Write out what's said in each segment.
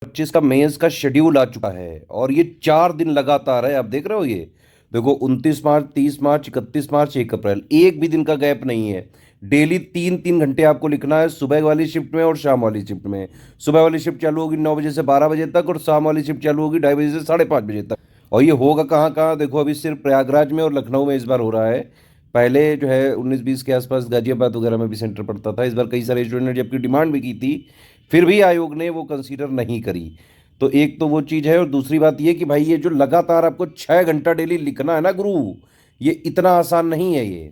25 का मेंस का शेड्यूल आ चुका है और ये 4 दिन लगातार है। आप देख रहे हो, ये देखो 29 मार्च, 30 मार्च, 31 मार्च, 1 अप्रैल, एक भी दिन का गैप नहीं है। डेली 3 3 घंटे आपको लिखना है, सुबह वाली शिफ्ट में और शाम वाली शिफ्ट में। सुबह वाली शिफ्ट चालू होगी 9 बजे से 12 बजे तक और शाम वाली शिफ्ट चालू होगी 2:30 बजे से 5:30 बजे तक। और ये होगा कहाँ कहाँ, देखो अभी सिर्फ प्रयागराज में और लखनऊ में इस बार हो रहा है। पहले जो है 19-20 के आसपास गाजियाबाद वगैरह में भी सेंटर पड़ता था। इस बार कई सारे स्टूडेंट ने जबकि डिमांड भी की थी, फिर भी आयोग ने वो कंसीडर नहीं करी। तो एक तो वो चीज़ है, और दूसरी बात ये कि भाई ये जो लगातार आपको 6 घंटा डेली लिखना है ना गुरु, ये इतना आसान नहीं है ये।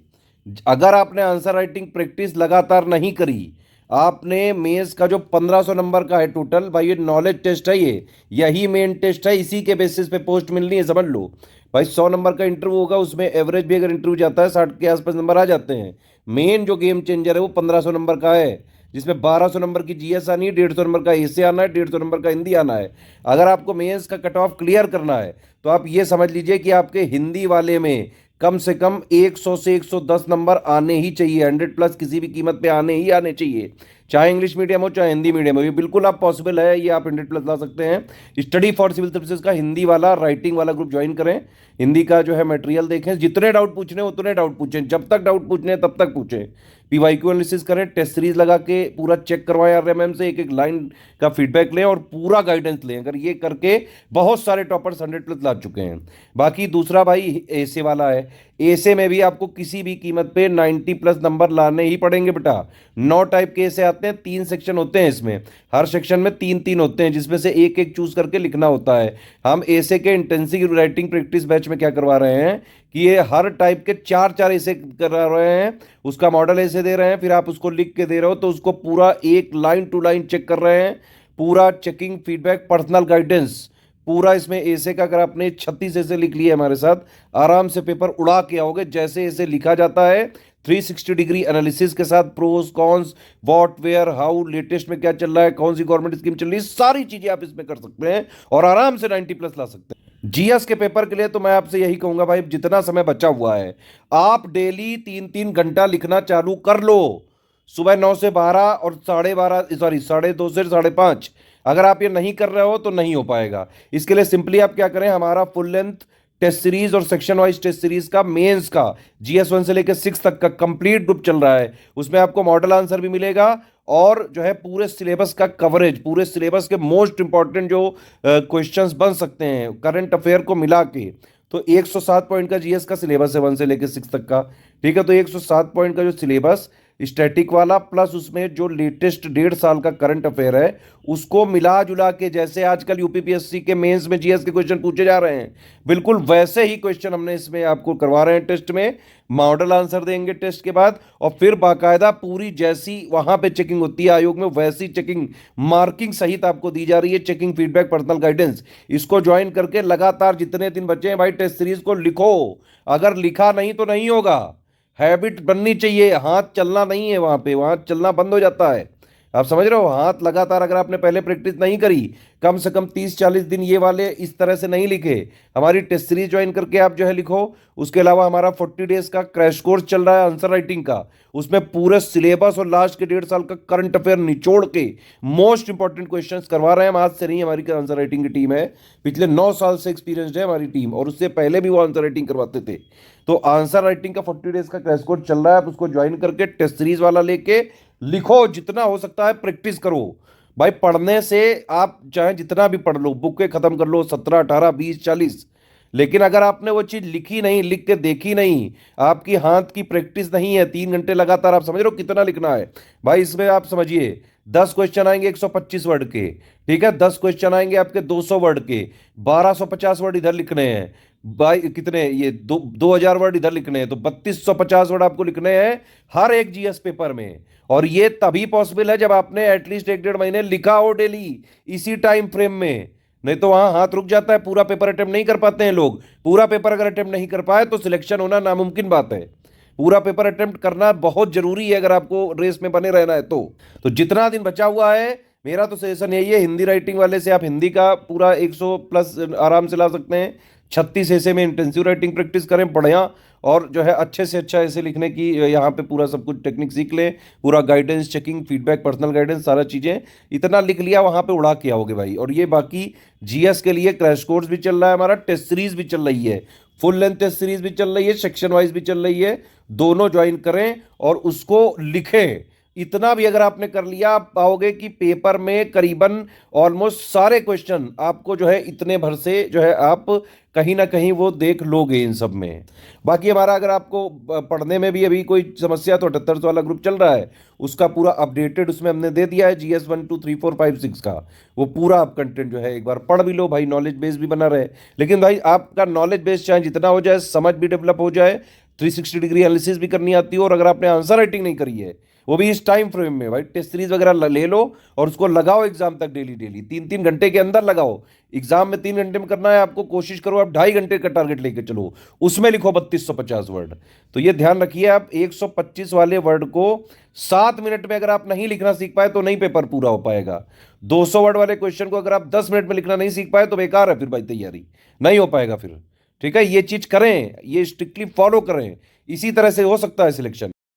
अगर आपने आंसर राइटिंग प्रैक्टिस लगातार नहीं करी, आपने मेंस का जो 1500 नंबर का है टोटल, भाई ये नॉलेज टेस्ट है, ये यही मेन टेस्ट है, इसी के बेसिस पे पोस्ट मिलनी है, समझ लो। भाई 100 नंबर का इंटरव्यू होगा, उसमें एवरेज भी अगर इंटरव्यू जाता है 60 के आसपास नंबर आ जाते हैं। मेन जो गेम चेंजर है वो 1500 नंबर का है, जिसमें 1200 नंबर की जीएस आनी है, 150 नंबर का एसे आना है, 150 नंबर का हिंदी आना है। अगर आपको मेंस का कट ऑफ क्लियर करना है तो आप ये समझ लीजिए कि आपके हिंदी वाले में कम से कम 100 से 110 नंबर आने ही चाहिए, 100+ किसी भी कीमत पे आने ही आने चाहिए, चाहे इंग्लिश मीडियम हो चाहे हिंदी मीडियम हो। ये बिल्कुल आप पॉसिबल है, ये आप 100+ ला सकते हैं। स्टडी फॉर सिविल सर्विसेज का हिंदी वाला राइटिंग वाला ग्रुप ज्वाइन करें, हिंदी का जो है मटेरियल देखें, जितने डाउट पूछने उतने डाउट पूछें, जब तक डाउट पूछने तब तक पूछें। पीवाईक्यू एनालिसिस करें, टेस्ट सीरीज लगा के पूरा चेक करवाएं आरएमएम से, एक एक लाइन का फीडबैक लें और पूरा गाइडेंस लें। अगर ये करके बहुत सारे टॉपर्स 100+ ला चुके हैं। बाकी दूसरा भाई ऐसे वाला है, ऐसे में भी आपको किसी भी कीमत पे 90+ नंबर लाने ही पड़ेंगे बेटा। 9 टाइप के ऐसे आते हैं, 3 सेक्शन होते हैं इसमें, हर सेक्शन में 3 3 होते हैं, जिसमें से एक एक चूज करके लिखना होता है। हम ऐसे के इंटेंसिव राइटिंग प्रैक्टिस बैच में क्या करवा रहे हैं कि ये हर टाइप के 4 4 ऐसे करा रहे हैं, उसका मॉडल ऐसे दे रहे हैं, फिर आप उसको लिख के दे रहे हो तो उसको पूरा एक लाइन टू लाइन चेक कर रहे हैं, पूरा चेकिंग फीडबैक पर्सनल गाइडेंस पूरा इसमें। ऐसे का अगर आपने 36 ऐसे लिख लिए हमारे साथ, आराम से पेपर उड़ा के आओगे। जैसे ऐसे लिखा जाता है 360 डिग्री एनालिसिस के साथ, pros cons, what where how, latest में क्या चल रहा है, कौन सी गवर्नमेंट स्कीम चल रही है, सारी चीजें आप इसमें कर सकते हैं और आराम से 90+ ला सकते हैं। जीएस के पेपर के लिए तो मैं आपसे यही कहूंगा भाई, जितना समय बचा हुआ है आप डेली 3 3 घंटा लिखना चालू कर लो। सुबह 9 से 12 और 12:30, सॉरी 2:30 से 5:30। अगर आप ये नहीं कर रहे हो तो नहीं हो पाएगा। इसके लिए सिंपली आप क्या करें, हमारा फुल लेंथ टेस्ट सीरीज और सेक्शन वाइज टेस्ट सीरीज का मेंस का GS1 से लेकर 6 तक का कंप्लीट ग्रुप चल रहा है। उसमें आपको मॉडल आंसर भी मिलेगा और जो है पूरे सिलेबस का कवरेज, पूरे सिलेबस के मोस्ट इंपॉर्टेंट जो क्वेश्चंस बन सकते हैं करंट अफेयर को मिला के। तो 107 पॉइंट का जीएस का सिलेबस है 1 से लेकर 6 तक का। ठीक है, तो 107 पॉइंट का जो सिलेबस स्टैटिक वाला प्लस उसमें जो लेटेस्ट 1.5 साल का करंट अफेयर है, उसको मिला जुला के, जैसे आजकल यूपीपीएससी के मेंस में जीएस के क्वेश्चन पूछे जा रहे हैं, बिल्कुल वैसे ही क्वेश्चन हमने इसमें आपको करवा रहे हैं। टेस्ट में मॉडल आंसर देंगे टेस्ट के बाद, और फिर बाकायदा पूरी जैसी वहां पे चेकिंग होती है आयोग में, वैसी चेकिंग मार्किंग सहित आपको दी जा रही है, चेकिंग फीडबैक पर्सनल गाइडेंस। इसको ज्वाइन करके लगातार जितने दिन बचे हैं भाई टेस्ट सीरीज को लिखो। अगर लिखा नहीं तो नहीं होगा, हैबिट बननी चाहिए, हाथ चलना नहीं है वहां पे, वहां चलना बंद हो जाता है। आप समझ रहे हो, हाथ लगातार अगर आपने पहले प्रैक्टिस नहीं करी, कम से कम 30 40 दिन ये वाले इस तरह से नहीं लिखे, हमारी टेस्ट सीरीज ज्वाइन करके आप जो है लिखो। उसके अलावा हमारा 40 डेज का क्रैश कोर्स चल रहा है आंसर राइटिंग का, उसमें पूरे सिलेबस और लास्ट के 1.5 साल का करंट अफेयर निचोड़ के मोस्ट इंपॉर्टेंट क्वेश्चंस करवा रहे हैं हम। आज से नहीं, हमारी आंसर राइटिंग की टीम है, पिछले 9 साल से एक्सपीरियंस्ड है हमारी टीम, और उससे पहले भी वो आंसर राइटिंग करवाते थे। तो आंसर राइटिंग का 40 डेज का क्रैश कोर्स चल रहा है, आप उसको ज्वाइन करके टेस्ट सीरीज वाला लेके लिखो, जितना हो सकता है प्रैक्टिस करो। भाई पढ़ने से आप चाहे जितना भी पढ़ लो, बुक के खत्म कर लो 17 18 20 40, लेकिन अगर आपने वो चीज लिखी नहीं, लिख के देखी नहीं, आपकी हाथ की प्रैक्टिस नहीं है 3 घंटे लगातार, आप समझ रहे हो कितना लिखना है भाई। इसमें आप समझिए 10 क्वेश्चन आएंगे 125 वर्ड के, ठीक है, 10 क्वेश्चन आएंगे आपके 200 वर्ड के, 1250 वर्ड इधर लिखने हैं भाई, कितने ये 2000 वर्ड इधर लिखने हैं, तो 3250 वर्ड आपको लिखने हैं हर एक जीएस पेपर में। और ये तभी पॉसिबल है जब आपने एटलीस्ट 1 1.5 महीने लिखा हो डेली इसी टाइम फ्रेम में, नहीं तो वहां हाथ रुक जाता है, पूरा पेपर अटेम्प्ट नहीं कर पाते हैं लोग। पूरा पेपर अगर अटेम्प्ट नहीं कर पाए तो सिलेक्शन होना नामुमकिन बात है। पूरा पेपर अटेम्प्ट करना बहुत जरूरी है अगर आपको रेस में बने रहना है तो जितना दिन बचा हुआ है, मेरा तो सजेशन यही है, हिंदी राइटिंग वाले से आप हिंदी का पूरा 100+ आराम से ला सकते हैं। 36 ऐसे में इंटेंसिव राइटिंग प्रैक्टिस करें बढ़िया, और जो है अच्छे से अच्छा ऐसे लिखने की यहाँ पे पूरा सब कुछ टेक्निक सीख लें, पूरा guidance, checking, feedback, personal guidance, सारा चीज़ें इतना लिख लिया वहाँ पे उड़ा के आओगे भाई। और ये बाकी जीएस के लिए क्रैश कोर्स भी चल रहा है, हमारा टेस्ट सीरीज भी चल रही है, फुल लेंथ टेस्ट सीरीज भी चल रही है, सेक्शन वाइज भी चल रही है। दोनों ज्वाइन करें और उसको लिखें। इतना भी अगर आपने कर लिया, आप पाओगे कि पेपर में करीबन ऑलमोस्ट सारे क्वेश्चन आपको जो है इतने भर से जो है आप कहीं ना कहीं वो देख लोगे इन सब में। बाकी हमारा अगर आपको पढ़ने में भी अभी कोई समस्या, तो 78 वाला ग्रुप चल रहा है, उसका पूरा अपडेटेड उसमें हमने दे दिया है, जीएस 1 2 3 4 5 6 का वो पूरा आप कंटेंट जो है एक बार पढ़ भी लो भाई, नॉलेज बेस भी बना रहे। लेकिन भाई आपका नॉलेज बेस चाहे जितना हो जाए, समझ भी डेवलप हो जाए, 360 डिग्री एनालिसिस भी करनी आती हो, और अगर आपने आंसर राइटिंग नहीं करी है वो भी इस टाइम फ्रेम में भाई, टेस्ट सीरीज वगैरह ले लो और उसको लगाओ एग्जाम तक, डेली डेली 3 3 घंटे के अंदर लगाओ। एग्जाम में 3 घंटे में करना है आपको, कोशिश करो आप 2.5 घंटे का टारगेट लेके चलो, उसमें लिखो 3250 वर्ड। तो ये ध्यान रखिए, आप 125 वाले वर्ड को 7 मिनट में अगर आप नहीं लिखना सीख पाए तो नहीं पेपर पूरा हो पाएगा। 200 वर्ड वाले क्वेश्चन को अगर आप 10 मिनट में लिखना नहीं सीख पाए तो बेकार है फिर भाई, तैयारी नहीं हो पाएगा फिर। ठीक है, ये चीज करें, ये स्ट्रिक्टली फॉलो करें, इसी तरह से हो सकता है सिलेक्शन।